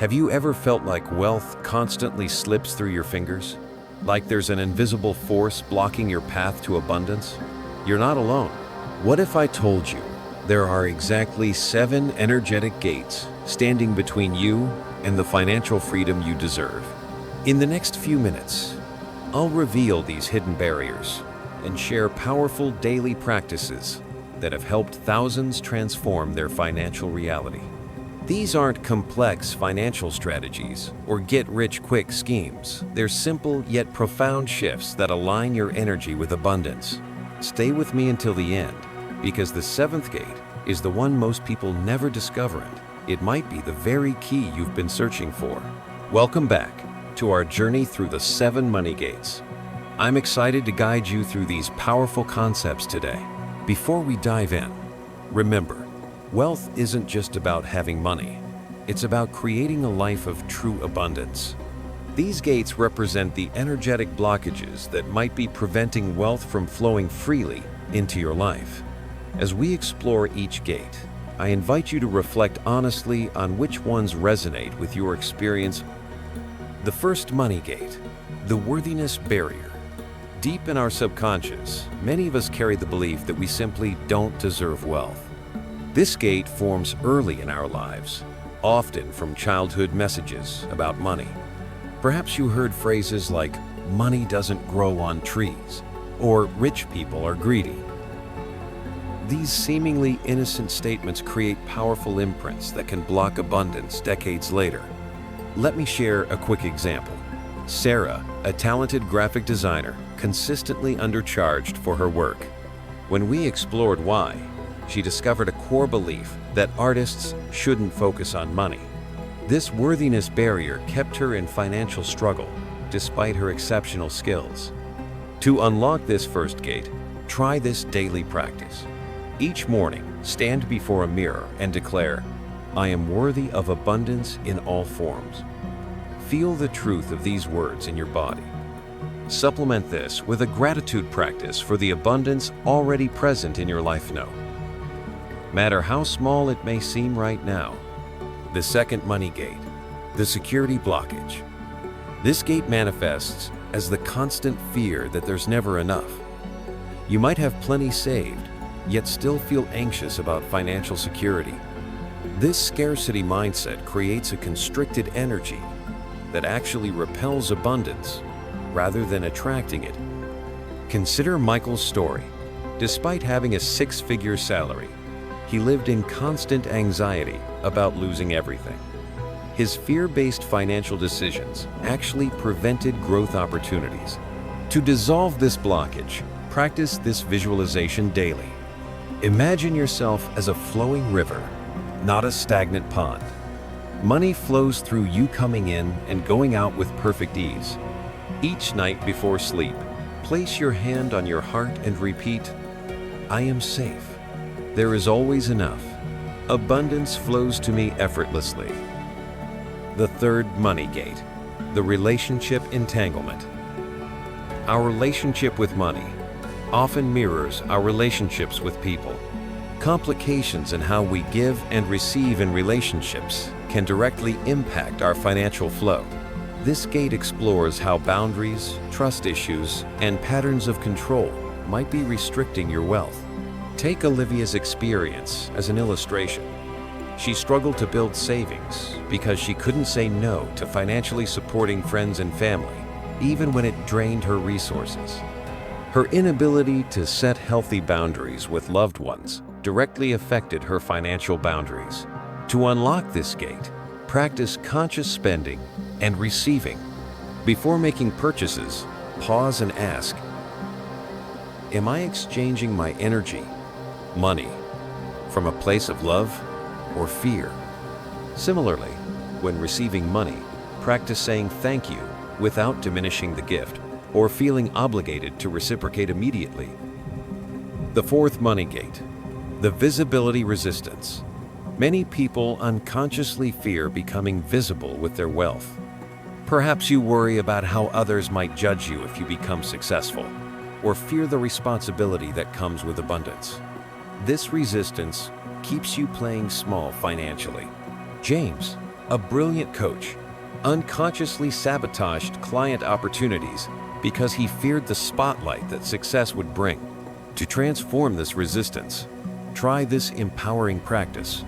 Have you ever felt like wealth constantly slips through your fingers? Like there's an invisible force blocking your path to abundance? You're not alone. What if I told you there are exactly 7 energetic gates standing between you and the financial freedom you deserve? In the next few minutes, I'll reveal these hidden barriers and share powerful daily practices that have helped thousands transform their financial reality. These aren't complex financial strategies or get-rich-quick schemes. They're simple yet profound shifts that align your energy with abundance. Stay with me until the end, because the 7th gate is the one most people never discover. It might be the very key you've been searching for. Welcome back to our journey through the 7 money gates. I'm excited to guide you through these powerful concepts today. Before we dive in, remember, wealth isn't just about having money. It's about creating a life of true abundance. These gates represent the energetic blockages that might be preventing wealth from flowing freely into your life. As we explore each gate, I invite you to reflect honestly on which ones resonate with your experience. The first money gate, the worthiness barrier. Deep in our subconscious, many of us carry the belief that we simply don't deserve wealth. This gate forms early in our lives, often from childhood messages about money. Perhaps you heard phrases like, "Money doesn't grow on trees," or "Rich people are greedy." These seemingly innocent statements create powerful imprints that can block abundance decades later. Let me share a quick example. Sarah, a talented graphic designer, consistently undercharged for her work. When we explored why, she discovered a core belief that artists shouldn't focus on money. This worthiness barrier kept her in financial struggle, despite her exceptional skills. To unlock this first gate, try this daily practice. Each morning, stand before a mirror and declare, "I am worthy of abundance in all forms." Feel the truth of these words in your body. Supplement this with a gratitude practice for the abundance already present in your life now, matter how small it may seem right now. The second money gate, the security blockage. This gate manifests as the constant fear that there's never enough. You might have plenty saved, yet still feel anxious about financial security. This scarcity mindset creates a constricted energy that actually repels abundance rather than attracting it. Consider Michael's story. Despite having a 6-figure salary, he lived in constant anxiety about losing everything. His fear-based financial decisions actually prevented growth opportunities. To dissolve this blockage, practice this visualization daily. Imagine yourself as a flowing river, not a stagnant pond. Money flows through you, coming in and going out with perfect ease. Each night before sleep, place your hand on your heart and repeat, "I am safe. There is always enough. Abundance flows to me effortlessly." The third money gate, the relationship entanglement. Our relationship with money often mirrors our relationships with people. Complications in how we give and receive in relationships can directly impact our financial flow. This gate explores how boundaries, trust issues, and patterns of control might be restricting your wealth. Take Olivia's experience as an illustration. She struggled to build savings because she couldn't say no to financially supporting friends and family, even when it drained her resources. Her inability to set healthy boundaries with loved ones directly affected her financial boundaries. To unlock this gate, practice conscious spending and receiving. Before making purchases, pause and ask, "Am I exchanging my energy, money, from a place of love or fear?" Similarly, when receiving money, practice saying thank you without diminishing the gift or feeling obligated to reciprocate immediately. The fourth money gate, the visibility resistance. Many people unconsciously fear becoming visible with their wealth. Perhaps you worry about how others might judge you if you become successful, or fear the responsibility that comes with abundance. This resistance keeps you playing small financially. James, A brilliant coach unconsciously sabotaged client opportunities because he feared the spotlight that success would bring. To transform this resistance, try this empowering practice.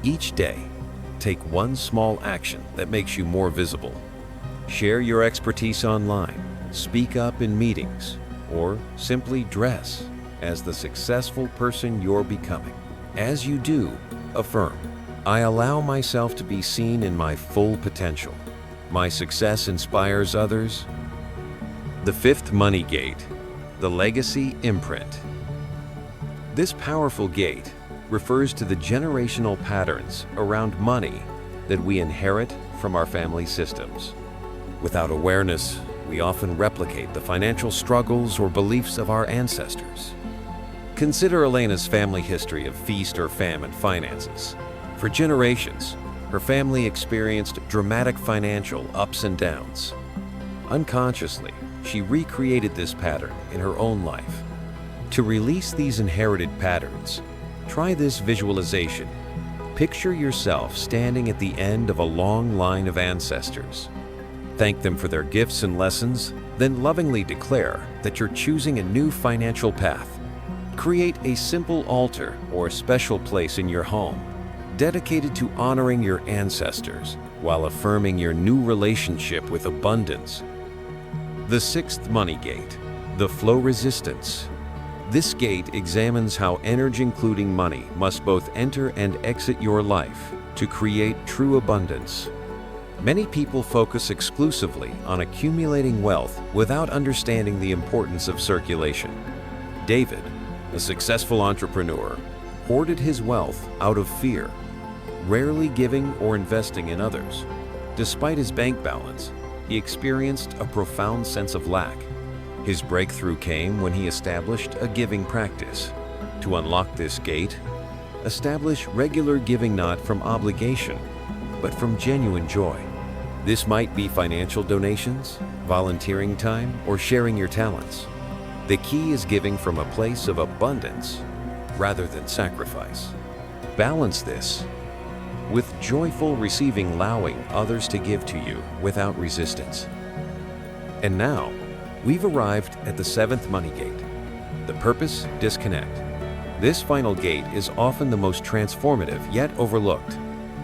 Each day, take one small action that makes you more visible. Share your expertise online, speak up in meetings, or simply dress as the successful person you're becoming. As you do, affirm, I allow myself to be seen in my full potential. My success inspires others. The fifth money gate, the legacy imprint. This powerful gate refers to the generational patterns around money that we inherit from our family systems. Without awareness, we often replicate the financial struggles or beliefs of our ancestors. Consider Elena's family history of feast or famine finances. For generations, her family experienced dramatic financial ups and downs. Unconsciously, she recreated this pattern in her own life. To release these inherited patterns, try this visualization. Picture yourself standing at the end of a long line of ancestors. Thank them for their gifts and lessons, then lovingly declare that you're choosing a new financial path. Create a simple altar or special place in your home dedicated to honoring your ancestors while affirming your new relationship with abundance. The sixth money gate, the flow resistance. This gate examines how energy, including money, must both enter and exit your life to create true abundance. Many people focus exclusively on accumulating wealth without understanding the importance of circulation. David, a successful entrepreneur, hoarded his wealth out of fear, rarely giving or investing in others. Despite his bank balance, he experienced a profound sense of lack. His breakthrough came when he established a giving practice. To unlock this gate, establish regular giving not from obligation, but from genuine joy. This might be financial donations, volunteering time, or sharing your talents. The key is giving from a place of abundance rather than sacrifice. Balance this with joyful receiving, allowing others to give to you without resistance. And now, we've arrived at the seventh money gate, the purpose disconnect. This final gate is often the most transformative yet overlooked.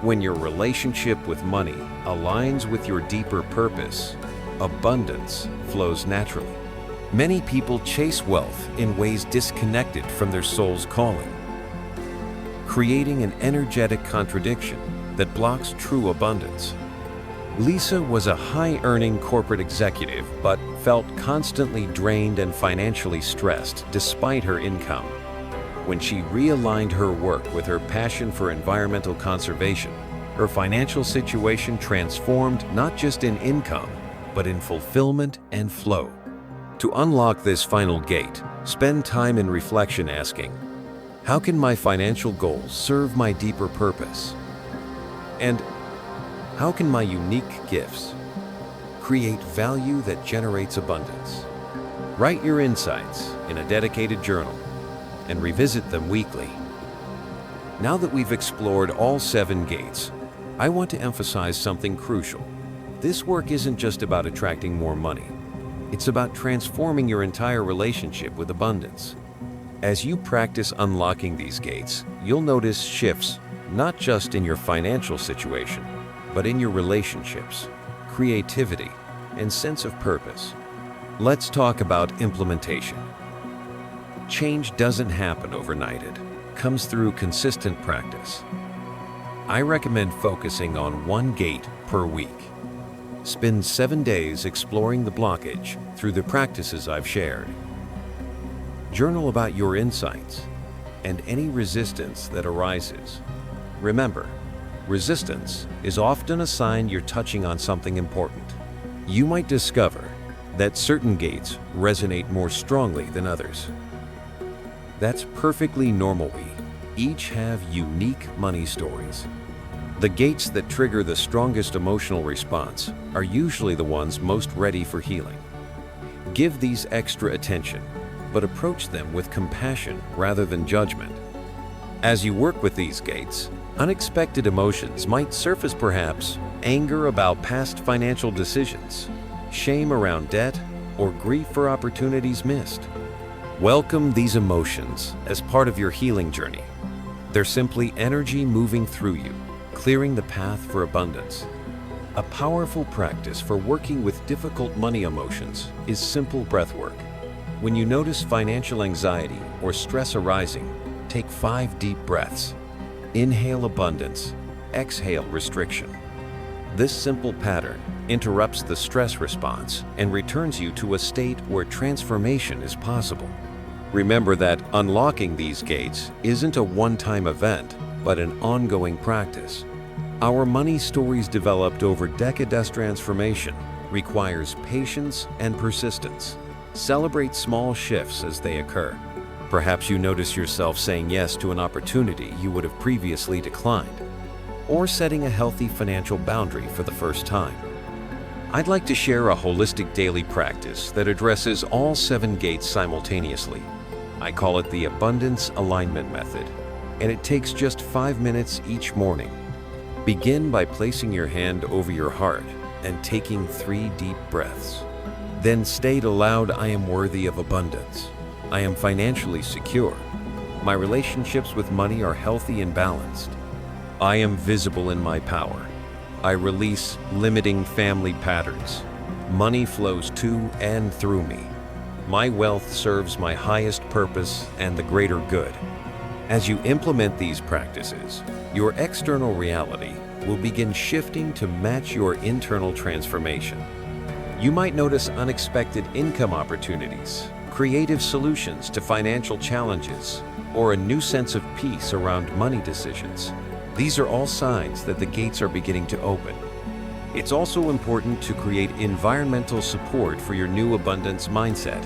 When your relationship with money aligns with your deeper purpose, abundance flows naturally. Many people chase wealth in ways disconnected from their soul's calling, creating an energetic contradiction that blocks true abundance. Lisa was a high-earning corporate executive but felt constantly drained and financially stressed despite her income. When she realigned her work with her passion for environmental conservation, her financial situation transformed not just in income, but in fulfillment and flow. To unlock this final gate, spend time in reflection asking, how can my financial goals serve my deeper purpose? And how can my unique gifts create value that generates abundance? Write your insights in a dedicated journal and revisit them weekly. Now that we've explored all 7 gates, I want to emphasize something crucial. This work isn't just about attracting more money. It's about transforming your entire relationship with abundance. As you practice unlocking these gates, you'll notice shifts not just in your financial situation, but in your relationships, creativity, and sense of purpose. Let's talk about implementation. Change doesn't happen overnight. It comes through consistent practice. I recommend focusing on one gate per week. Spend 7 days exploring the blockage through the practices I've shared. Journal about your insights and any resistance that arises. Remember, resistance is often a sign you're touching on something important. You might discover that certain gates resonate more strongly than others. That's perfectly normal. We each have unique money stories. The gates that trigger the strongest emotional response are usually the ones most ready for healing. Give these extra attention, but approach them with compassion rather than judgment. As you work with these gates, Unexpected emotions might surface, perhaps anger about past financial decisions, shame around debt, or grief for opportunities missed. Welcome these emotions as part of your healing journey. They're simply energy moving through you, clearing the path for abundance. A powerful practice for working with difficult money emotions is simple breath work. When you notice financial anxiety or stress arising, take 5 deep breaths. Inhale abundance, exhale restriction. This simple pattern interrupts the stress response and returns you to a state where transformation is possible. Remember that unlocking these gates isn't a one-time event, but an ongoing practice. Our money stories developed over decades. Transformation requires patience and persistence. Celebrate small shifts as they occur. Perhaps you notice yourself saying yes to an opportunity you would have previously declined, or setting a healthy financial boundary for the first time. I'd like to share a holistic daily practice that addresses all 7 gates simultaneously. I call it the Abundance Alignment Method, and it takes just 5 minutes each morning. Begin by placing your hand over your heart and taking 3 deep breaths. Then state aloud, I am worthy of abundance. I am financially secure. My relationships with money are healthy and balanced. I am visible in my power. I release limiting family patterns. Money flows to and through me. My wealth serves my highest purpose and the greater good. As you implement these practices, your external reality will begin shifting to match your internal transformation. You might notice unexpected income opportunities, creative solutions to financial challenges, or a new sense of peace around money decisions. These are all signs that the gates are beginning to open. It's also important to create environmental support for your new abundance mindset.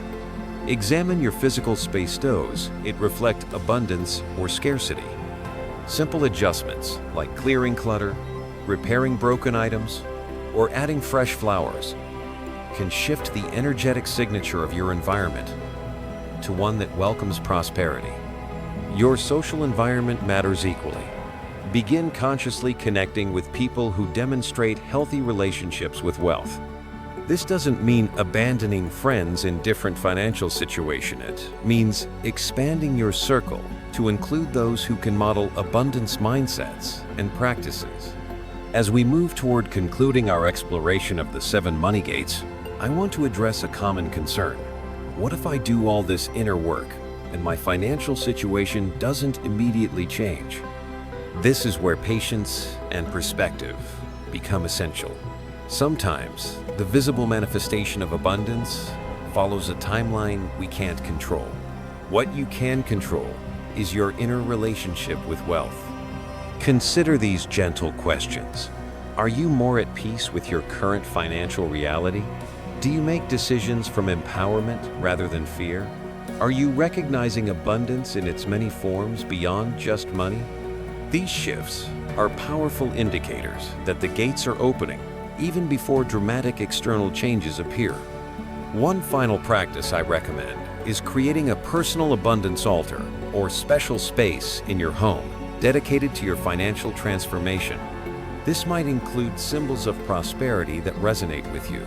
Examine your physical space. Does it reflect abundance or scarcity? Simple adjustments like clearing clutter, repairing broken items, or adding fresh flowers can shift the energetic signature of your environment to one that welcomes prosperity. Your social environment matters equally. Begin consciously connecting with people who demonstrate healthy relationships with wealth. This doesn't mean abandoning friends in different financial situations. It means expanding your circle to include those who can model abundance mindsets and practices. As we move toward concluding our exploration of the 7 money gates, I want to address a common concern. What if I do all this inner work and my financial situation doesn't immediately change? This is where patience and perspective become essential. Sometimes, the visible manifestation of abundance follows a timeline we can't control. What you can control is your inner relationship with wealth. Consider these gentle questions. Are you more at peace with your current financial reality? Do you make decisions from empowerment rather than fear? Are you recognizing abundance in its many forms beyond just money? These shifts are powerful indicators that the gates are opening, even before dramatic external changes appear. One final practice I recommend is creating a personal abundance altar or special space in your home dedicated to your financial transformation. This might include symbols of prosperity that resonate with you,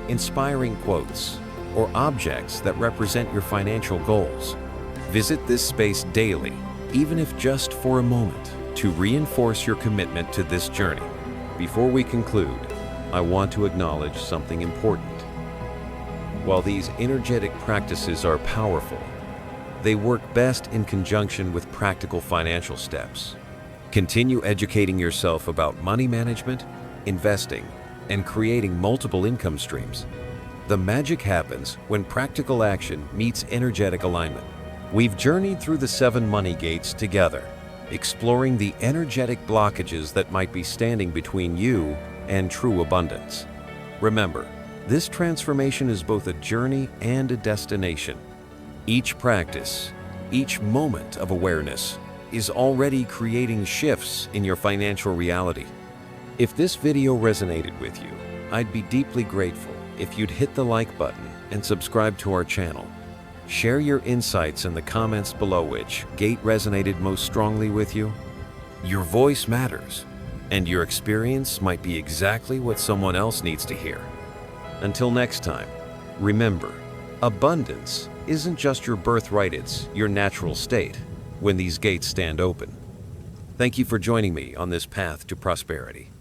inspiring quotes, or objects that represent your financial goals. Visit this space daily, even if just for a moment, to reinforce your commitment to this journey. Before we conclude, I want to acknowledge something important. While these energetic practices are powerful, they work best in conjunction with practical financial steps. Continue educating yourself about money management, investing, and creating multiple income streams. The magic happens when practical action meets energetic alignment. We've journeyed through the 7 money gates together, exploring the energetic blockages that might be standing between you and true abundance. Remember, this transformation is both a journey and a destination. Each practice, each moment of awareness, is already creating shifts in your financial reality. If this video resonated with you, I'd be deeply grateful if you'd hit the like button and subscribe to our channel. Share your insights in the comments below. Which gate resonated most strongly with you? Your voice matters, and your experience might be exactly what someone else needs to hear. Until next time, remember, abundance isn't just your birthright, it's your natural state when these gates stand open. Thank you for joining me on this path to prosperity.